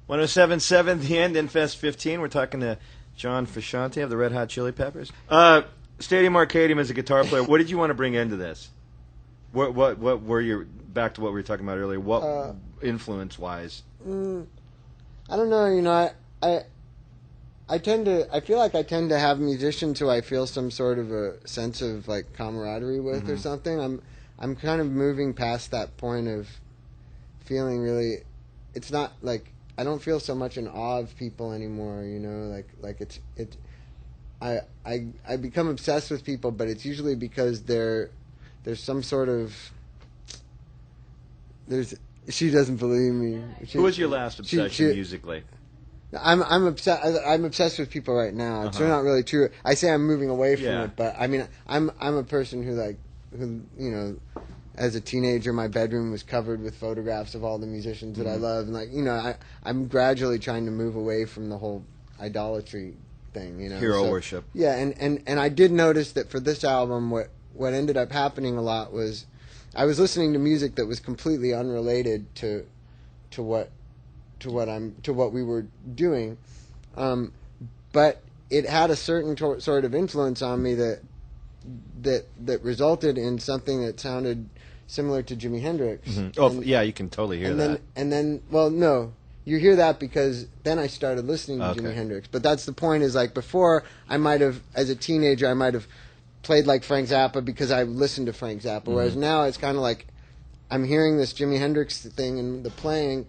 107.7 The End, Endfest 15. We're talking to John Frusciante of the Red Hot Chili Peppers. Stadium Arcadium as a guitar player. What did you want to bring into this? What were your, back to what we were talking about earlier? What influence wise? I don't know. You know, I feel like I tend to have musicians who I feel some sort of a sense of like camaraderie with or something. I'm kind of moving past that point of feeling really. It's not like I don't feel so much in awe of people anymore. You know, like it's. I become obsessed with people, but it's usually because there's some sort of she doesn't believe me. Who was your last obsession musically? I'm obsessed with people right now. It's not really true. I say I'm moving away from it, but I mean I'm a person who you know, as a teenager my bedroom was covered with photographs of all the musicians that I love, and like, you know, I'm gradually trying to move away from the whole idolatry thing, you know, hero worship. Yeah, and I did notice that for this album what ended up happening a lot was I was listening to music that was completely unrelated to what we were doing, but it had a certain sort of influence on me that resulted in something that sounded similar to Jimi Hendrix. Oh, yeah, you can totally hear that. And then, well, no, you hear that because then I started listening to Jimi Hendrix. But that's the point. Is like before, I might have, as a teenager, I might have played like Frank Zappa because I listened to Frank Zappa. Whereas now it's kind of like I'm hearing this Jimi Hendrix thing and the playing.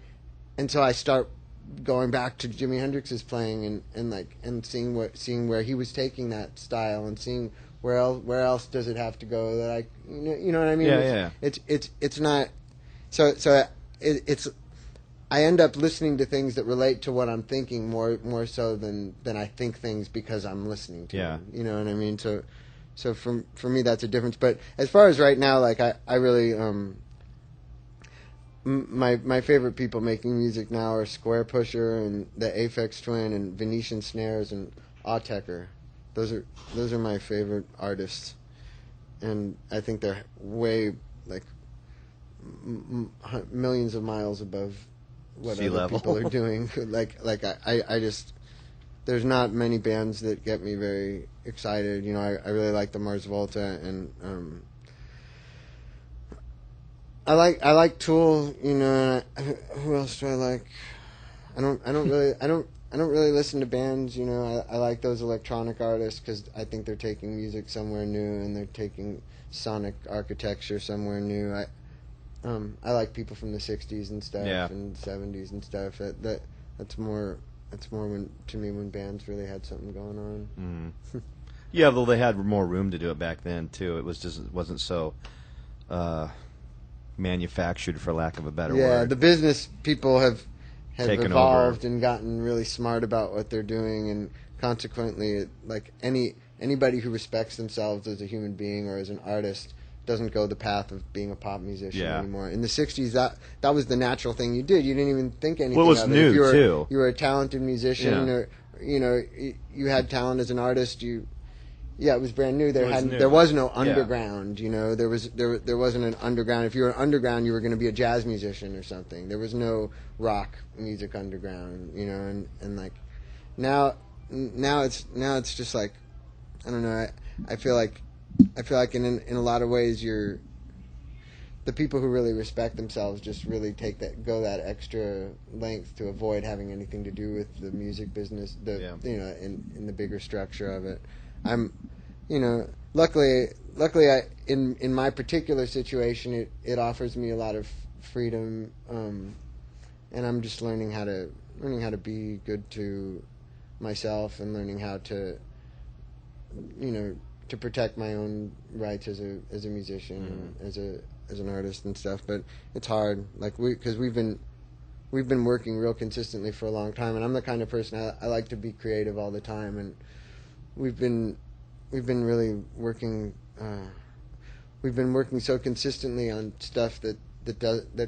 And so I start going back to Jimi Hendrix's playing and seeing where he was taking that style and seeing where else does it have to go that I, you know what I mean? Yeah. It's not so it's I end up listening to things that relate to what I'm thinking more so than I think things because I'm listening to them. You know what I mean? So for me that's a difference. But as far as right now, like I really my favorite people making music now are Square Pusher and the Aphex Twin and Venetian Snares and Autechre. Those are my favorite artists, and I think they're way like millions of miles above what sea other level people are doing. I just there's not many bands that get me very excited. You know, I really like the Mars Volta and. I like Tool, you know. Who else do I like? I don't really listen to bands, you know. I like those electronic artists because I think they're taking music somewhere new and they're taking sonic architecture somewhere new. I like people from the '60s and stuff and '70s and stuff. That's more when to me when bands really had something going on. Yeah, though they had more room to do it back then too. It wasn't so. Manufactured, for lack of a better word. Yeah, the business people have taken evolved over and gotten really smart about what they're doing, and consequently, like anybody who respects themselves as a human being or as an artist doesn't go the path of being a pop musician anymore. In the '60s, that was the natural thing you did. You didn't even think anything of it. If new too. You were a talented musician, or you know, you had talent as an artist. Yeah, it was brand new. There was no underground. You know, there wasn't an underground. If you were underground, you were going to be a jazz musician or something. There was no rock music underground. You know, and like now it's just like I don't know. I feel like in a lot of ways the people who really respect themselves just really go that extra length to avoid having anything to do with the music business. You know, in the bigger structure of it. You know, luckily, in my particular situation, it offers me a lot of freedom, and I'm just learning how to be good to myself and learning how to, you know, to protect my own rights as a musician and as an artist and stuff. But it's hard, like because we've been working real consistently for a long time, and I'm the kind of person I like to be creative all the time, and we've been really working. We've been working so consistently on stuff that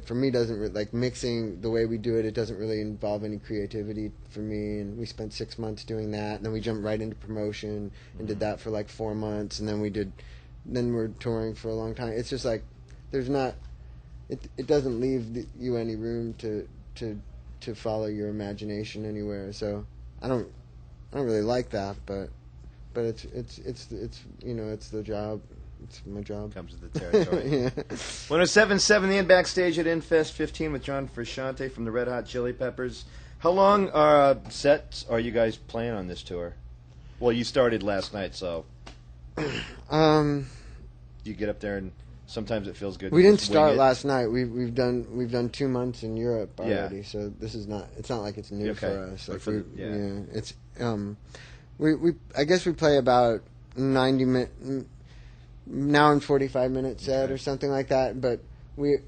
for me doesn't like mixing the way we do it. It doesn't really involve any creativity for me. And we spent 6 months doing that, and then we jumped right into promotion and did that for like 4 months, and then we're touring for a long time. It's just like there's not. It doesn't leave you any room to to follow your imagination anywhere. So I don't really like that, but it's you know, it's the job. It's my job. Comes with the territory. Yeah. 107.7 The End backstage at Endfest 15 with John Frusciante from the Red Hot Chili Peppers. How long sets are you guys playing on this tour? Well, you started last night, so you get up there and sometimes it feels good. We didn't start last night. We've done 2 months in Europe already, Yeah. So this is not. It's not like it's new Okay. for us. Like it's I guess we play about 90 minute now and 45-minute set Okay. or something like that. But we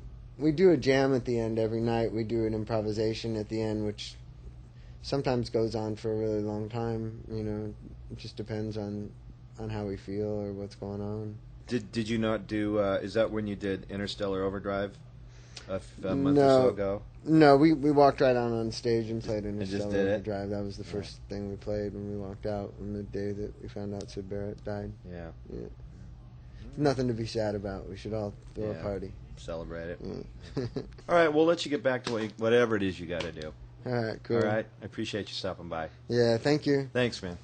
do a jam at the end every night. We do an improvisation at the end, which sometimes goes on for a really long time. You know, it just depends on how we feel or what's going on. Did you not do? Is that when you did Interstellar Overdrive a month or so ago? No, we walked right on stage and played Interstellar did it? Overdrive. That was the first thing we played when we walked out on the day that we found out Sid Barrett died. Yeah. Nothing to be sad about. We should all throw a party. Celebrate it. Yeah. All right, we'll let you get back to whatever it is you got to do. All right, cool. All right, I appreciate you stopping by. Yeah, thank you. Thanks, man.